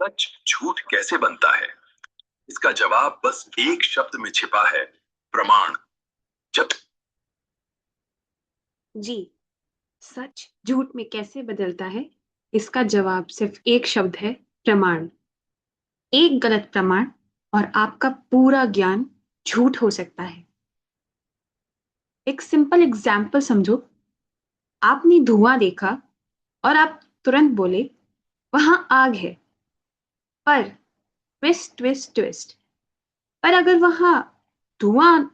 सच झूठ कैसे बनता है? इसका जवाब बस एक शब्द में छिपा है, प्रमाण। जब जी, सच झूठ में कैसे बदलता है? इसका जवाब सिर्फ एक शब्द है, प्रमाण। एक गलत प्रमाण और आपका पूरा ज्ञान झूठ हो सकता है। एक सिंपल एग्जाम्पल समझो। आपने धुआं देखा और आप तुरंत बोले, वहां आग है। पर ट्विस्ट ट्विस्ट ट्विस्ट, पर अगर वहां धुआं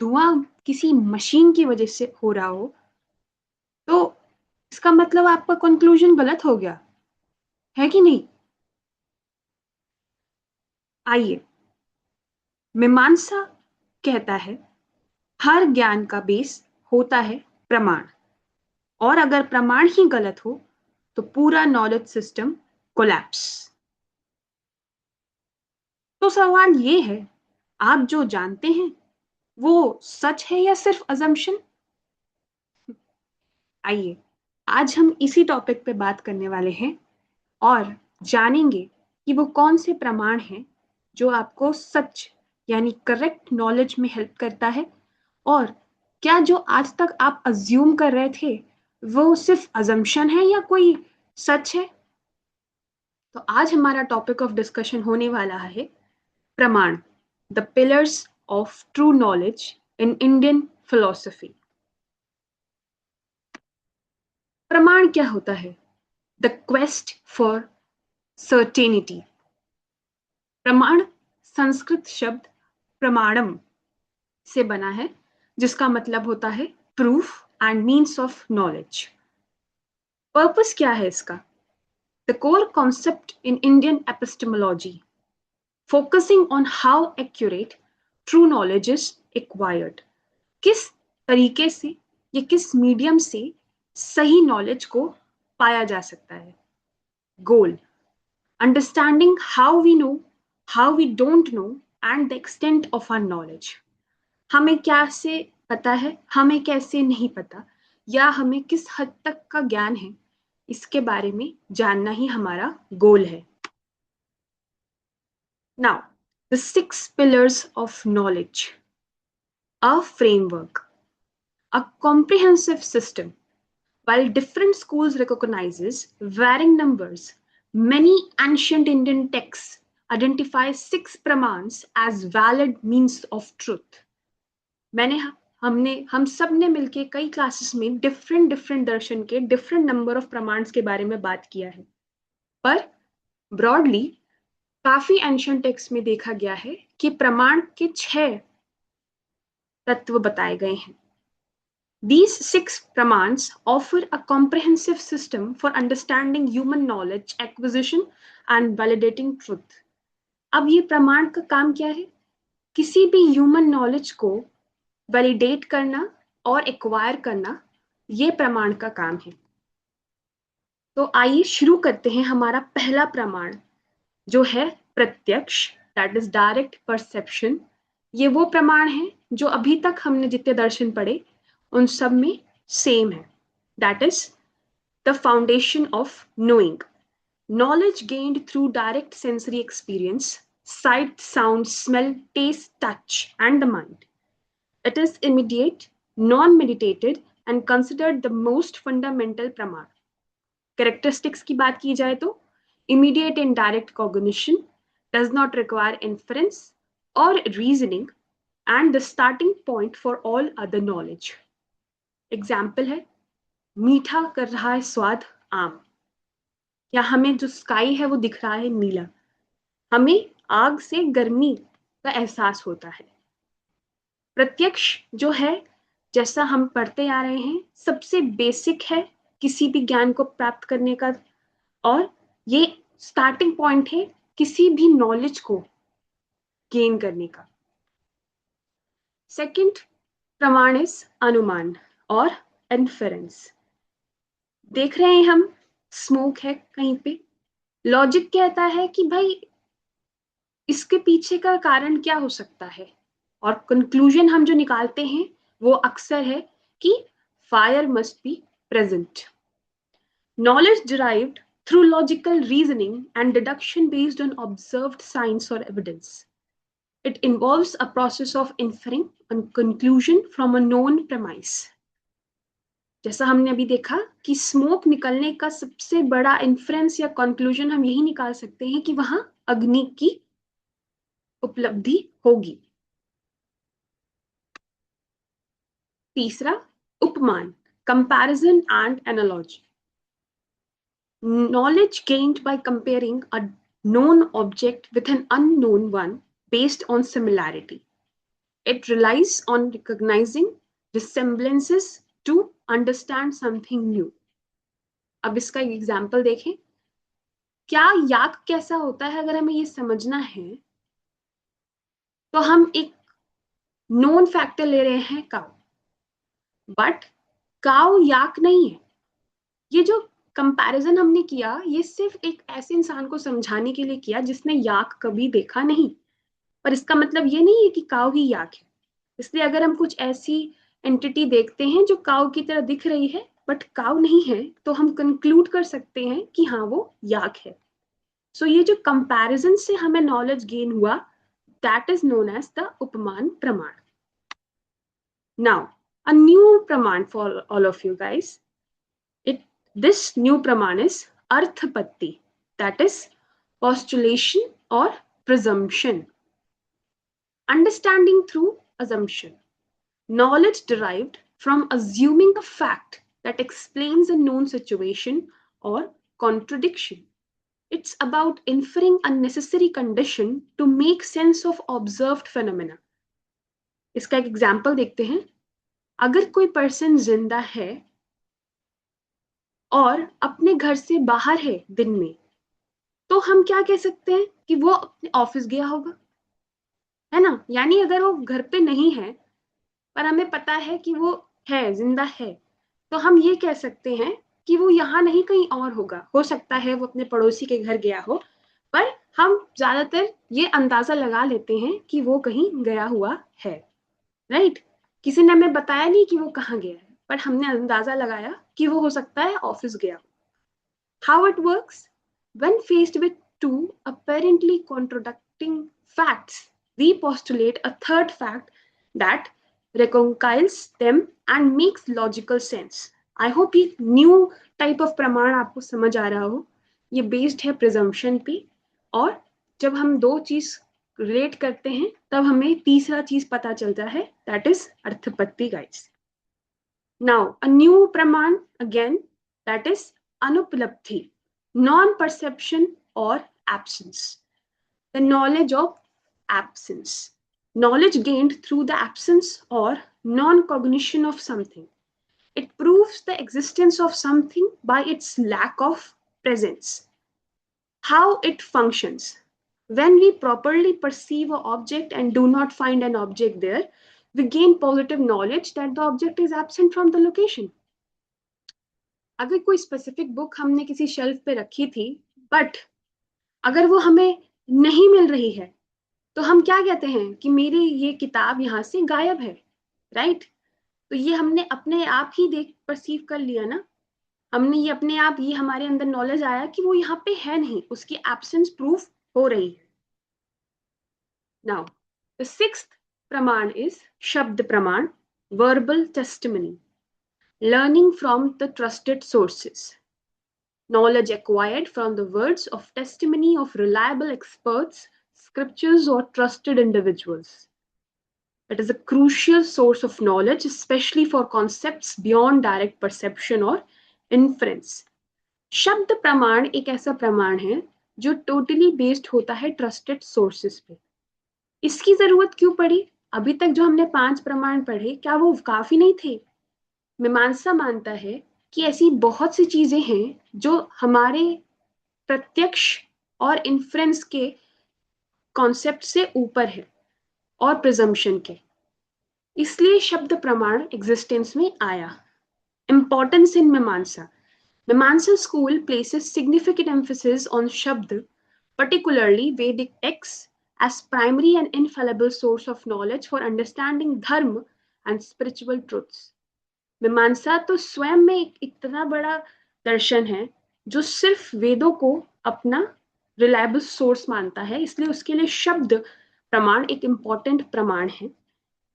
धुआं किसी मशीन की वजह से हो रहा हो, तो इसका मतलब आपका कंक्लूजन गलत हो गया, है कि नहीं? आइए, मीमांसा कहता है हर ज्ञान का बेस होता है प्रमाण, और अगर प्रमाण ही गलत हो तो पूरा नॉलेज सिस्टम कोलैप्स। तो सवाल ये है, आप जो जानते हैं वो सच है या सिर्फ अजम्पशन? आइए, आज हम इसी टॉपिक पे बात करने वाले हैं और जानेंगे कि वो कौन से प्रमाण हैं जो आपको सच यानी करेक्ट नॉलेज में हेल्प करता है, और क्या जो आज तक आप अज्यूम कर रहे थे वो सिर्फ अजम्पशन है या कोई सच है। तो आज हमारा टॉपिक ऑफ डिस्कशन होने वाला है प्रमाण, the pillars of true knowledge in Indian philosophy. प्रमाण क्या होता है? The quest for certainty. प्रमाण संस्कृत शब्द प्रमाणम से बना है, जिसका मतलब होता है proof and means of knowledge. Purpose क्या है इसका? The core concept in Indian epistemology, focusing on how accurate true knowledge is acquired. किस तरीके से या किस मीडियम से सही नॉलेज को पाया जा सकता है। Goal, understanding how we know, how we don't know and the extent of our knowledge. हमें क्या से पता है, हमें कैसे नहीं पता, या हमें किस हद तक का ज्ञान है, इसके बारे में जानना ही हमारा गोल है। Now, the 6 pillars of knowledge, a framework, a comprehensive system. While different schools recognizes varying numbers, many ancient Indian texts identify 6 pramans as valid means of truth. मैंने हमने हम सब ने मिलके कई क्लासेस में डिफरेंट डिफरेंट दर्शन के डिफरेंट नंबर ऑफ प्रमाण्स के बारे में बात किया है, पर ब्रॉडली काफी एंशियंट टेक्स्ट में देखा गया है कि प्रमाण के 6 तत्व बताए गए हैं। These 6 pramans offer a comprehensive system for understanding human knowledge acquisition and validating truth. अब ये प्रमाण का काम क्या है? किसी भी ह्यूमन नॉलेज को वैलिडेट करना और एक्वायर करना, ये प्रमाण का काम है। तो आइए शुरू करते हैं हमारा पहला प्रमाण, जो है प्रत्यक्ष, दैट इज डायरेक्ट परसेप्शन। ये वो प्रमाण है जो अभी तक हमने जितने दर्शन पढ़े उन सब में सेम है। That is the foundation of knowing, knowledge gained through direct sensory experience, sight, sound, smell, taste, touch, and the mind. It is immediate, non-meditated, and considered the most fundamental praman. Characteristics की बात की जाए तो immediate and direct cognition, does not require inference or reasoning, and the starting point for all other knowledge. Example है, मीठा कर रहा है स्वाद आम, या हमें जो स्काई है वो दिख रहा है नीला, हमें आग से गर्मी का एहसास होता है। प्रत्यक्ष जो है, जैसा हम पढ़ते आ रहे हैं, सबसे बेसिक है किसी भी ज्ञान को प्राप्त करने का, और ये स्टार्टिंग पॉइंट है किसी भी नॉलेज को गेन करने का। सेकंड प्रमाण इज अनुमान और इन्फेरेंस। देख रहे हैं हम स्मोक है कहीं पे, लॉजिक कहता है कि भाई इसके पीछे का कारण क्या हो सकता है, और कंक्लूजन हम जो निकालते हैं वो अक्सर है कि fire must be present. Knowledge derived through logical reasoning and deduction based on observed science or evidence. It involves a process of inferring a conclusion from a known premise. जैसा हमने अभी देखा कि स्मोक निकलने का सबसे बड़ा इन्फ्रेंस या कंक्लूजन हम यही निकाल सकते हैं कि वहां अग्नि की उपलब्धि होगी. तीसरा, उपमान, comparison and analogy. Knowledge gained by comparing a known object with an unknown one based on similarity. It relies on recognizing resemblances to understand something new. अब इसका एक एग्जाम्पल देखें. क्या याक कैसा होता है अगर हमें ये समझना है तो हम एक नोन फैक्टर ले रहे हैं काउ, बट काउ याक नहीं है. ये जो कंपैरिजन हमने किया ये सिर्फ एक ऐसे इंसान को समझाने के लिए किया जिसने याक कभी देखा नहीं, पर इसका मतलब ये नहीं है कि काउ ही याक है. इसलिए अगर हम कुछ ऐसी एंटिटी देखते हैं जो काउ की तरह दिख रही है बट काउ नहीं है तो हम कंक्लूड कर सकते हैं कि हाँ वो याक है. सो ये जो कंपैरिजन से हमें नॉलेज गेन हुआ, that is known as the उपमान प्रमाण. नाउ अ न्यू प्रमाण for all of you guys. This new praman is arthapatti, that is postulation or presumption. Understanding through assumption. Knowledge derived from assuming a fact that explains a known situation or contradiction. It's about inferring a necessary condition to make sense of observed phenomena. इसका एक example देखते हैं. अगर कोई person जिंदा है और अपने घर से बाहर है दिन में, तो हम क्या कह सकते हैं कि वो अपने ऑफिस गया होगा, है ना. यानी अगर वो घर पे नहीं है पर हमें पता है कि वो है, जिंदा है, तो हम ये कह सकते हैं कि वो यहाँ नहीं कहीं और होगा. हो सकता है वो अपने पड़ोसी के घर गया हो, पर हम ज्यादातर ये अंदाजा लगा लेते हैं कि वो कहीं गया हुआ है, राइट. किसी ने हमें बताया नहीं कि वो कहाँ गया है, पर हमने अंदाजा लगाया कि वो हो सकता है ऑफिस गया. How it works? When faced with two apparently contradicting facts, we postulate a third fact that reconciles them and makes logical sense. I hope ये new type of प्रमाण आपको समझ आ रहा हो. ये based है presumption पे, और जब हम दो चीज रिलेट करते हैं तब हमें तीसरा चीज पता चलता है, that is अर्थपत्ति guys. Now a new praman again, that is anupalabdhi, non-perception or absence. The knowledge of absence. Knowledge gained through the absence or non-cognition of something. It proves the existence of something by its lack of presence. How it functions. When we properly perceive an object and do not find an object there, we gain positive knowledge that the object is absent from the location. अगर कोई specific book हमने किसी shelf पे रखी थी, but अगर वो हमें नहीं मिल रही है, तो हम क्या कहते हैं कि मेरी ये किताब यहाँ से गायब है, राइट. तो ये हमने अपने आप ही देख परसीव कर लिया ना. हमने ये अपने आप, ये हमारे अंदर नॉलेज आया कि वो यहाँ पे है नहीं, उसकी एब्सेंस प्रूफ हो रही है. नाउ द सिक्स्थ प्रमाण इज शब्द प्रमाण, verbal testimony. Learning from the trusted sources. Knowledge acquired from the words of testimony of reliable experts, scriptures, or trusted individuals. It is a crucial source of knowledge, especially for concepts beyond direct perception or inference. शब्द प्रमाण एक ऐसा प्रमाण है जो totally based होता है trusted sources पे. इसकी जरूरत क्यों पड़ी? अभी तक जो हमने 5 प्रमाण पढ़े, क्या वो काफी नहीं थे? मीमांसा मानता है कि ऐसी बहुत सी चीजें हैं जो हमारे प्रत्यक्ष और इन्फ्रेंस के कॉन्सेप्ट से ऊपर है और प्रिजम्पशन के. इसलिए शब्द प्रमाण एग्जिस्टेंस में आया. इंपॉर्टेंस इन मीमांसा. मीमांसा school places significant emphasis on शब्द, particularly Vedic texts, as primary and infallible source of knowledge for understanding dharma and spiritual truths. मीमांसा तो स्वयं में एक इतना बड़ा दर्शन है जो सिर्फ वेदों को अपना रिलायबल सोर्स मानता है, इसलिए उसके लिए शब्द प्रमाण एक इम्पॉर्टेंट प्रमाण है।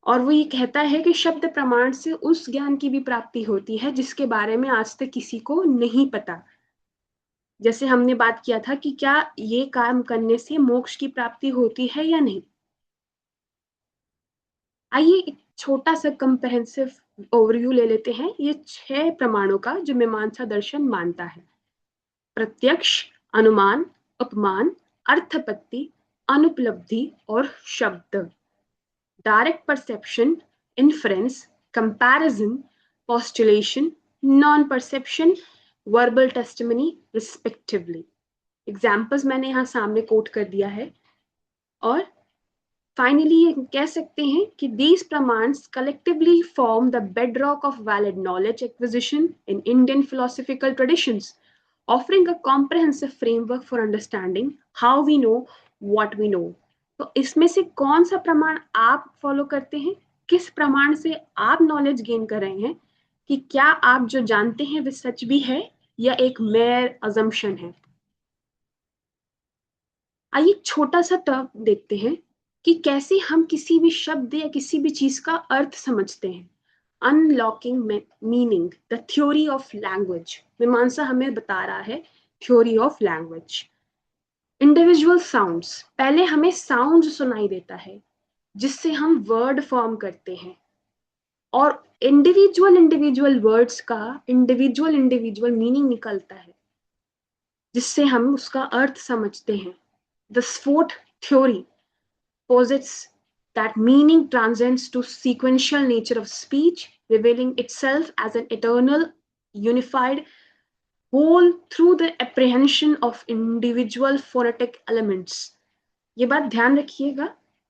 और वो ये कहता है कि शब्द प्रमाण से उस ज्ञान की भी प्राप्ति होती है जिसके बारे में आज तक किसी को नहीं पता। जैसे हमने बात किया था कि क्या ये काम करने से मोक्ष की प्राप्ति होती है या नहीं। आइए एक छोटा सा कंप्रहेंसिव ओवरव्यू ले लेते हैं ये 6 प्रमाणों का जो मीमांसा दर्शन मानता है। प्रत्यक्ष, अनुमान, उपमान, अर्थपत्ति, अनुपलब्धि और शब्द। Direct perception, inference, comparison, postulation, non-perception, verbal testimony respectively। Examples मैंने यहाँ सामने कोट कर दिया है। और फाइनली ये कह सकते हैं कि these प्रमाण्स collectively form the bedrock of valid knowledge acquisition in Indian philosophical traditions, offering a comprehensive framework for understanding how we know what we know। तो इसमें से कौन सा प्रमाण आप फॉलो करते हैं, किस प्रमाण से आप नॉलेज गेन कर रहे हैं कि क्या आप जो जानते हैं वे सच भी है या एक मेयर अजम्पशन है। आइए छोटा सा टर्म देखते हैं कि कैसे हम किसी भी शब्द या किसी भी चीज का अर्थ समझते हैं। Unlocking meaning, the theory of language. मीमांसा हमें बता रहा है theory of language. Individual sounds, पहले हमें साउंड सुनाई देता है जिससे हम वर्ड फॉर्म करते हैं, और इंडिविजुअल वर्ड्स का इंडिविजुअल मीनिंग निकलता है जिससे हम उसका अर्थ समझते हैं। द स्फोट theory posits that meaning transcends to sequential nature of speech, revealing itself as an eternal, unified whole through the apprehension of individual phonetic elements। ये बात ध्यान रखिएगा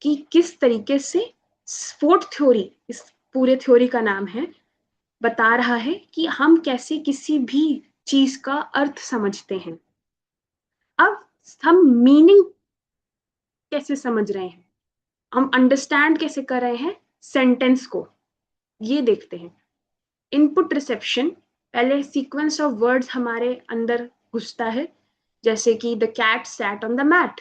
कि किस तरीके से स्फोट थ्योरी, इस पूरे थ्योरी का नाम है, बता रहा है कि हम कैसे किसी भी चीज का अर्थ समझते हैं। अब हम मीनिंग कैसे समझ रहे हैं, हम अंडरस्टैंड कैसे कर रहे हैं सेंटेंस को, ये देखते हैं। इनपुट रिसेप्शन, पहले सीक्वेंस ऑफ वर्ड्स हमारे अंदर घुसता है, जैसे कि the cat sat on the mat.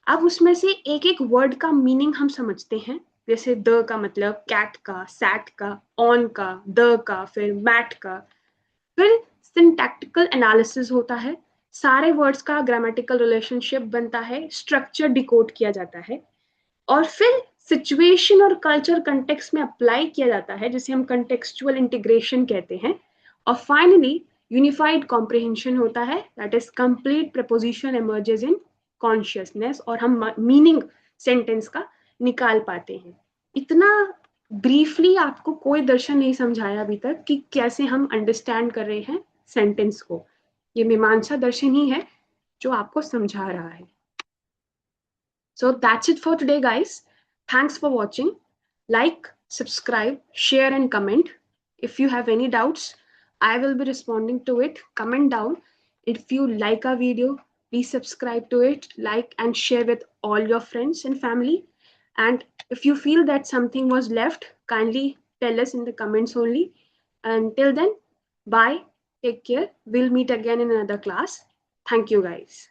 अब उसमें से एक एक वर्ड का मीनिंग हम समझते हैं, जैसे द का मतलब कैट का, सैट का, ऑन का, द का, फिर मैट का। फिर सिंटैक्टिकल एनालिसिस होता है, सारे वर्ड्स का ग्रामेटिकल रिलेशनशिप बनता है, स्ट्रक्चर डिकोड किया जाता है, और फिर सिचुएशन और कल्चर कंटेक्स्ट में अप्लाई किया जाता है जिसे हम कंटेक्सचुअल इंटीग्रेशन कहते हैं। और फाइनली यूनिफाइड कॉम्प्रिहेंशन होता है, that is complete preposition emerges in consciousness, और हम मीनिंग सेंटेंस का निकाल पाते हैं। इतना ब्रीफली आपको कोई दर्शन नहीं समझाया अभी तक कि कैसे हम अंडरस्टैंड कर रहे हैं सेंटेंस को। ये मीमांसा दर्शन ही है जो आपको समझा रहा है। So that's it for today, guys. Thanks for watching. Like, subscribe, share, and comment. If you have any doubts, I will be responding to it. Comment down. If you like our video, please subscribe to it, like, and share with all your friends and family. And if you feel that something was left, kindly tell us in the comments only. Until then, bye. Take care. We'll meet again in another class. Thank you, guys.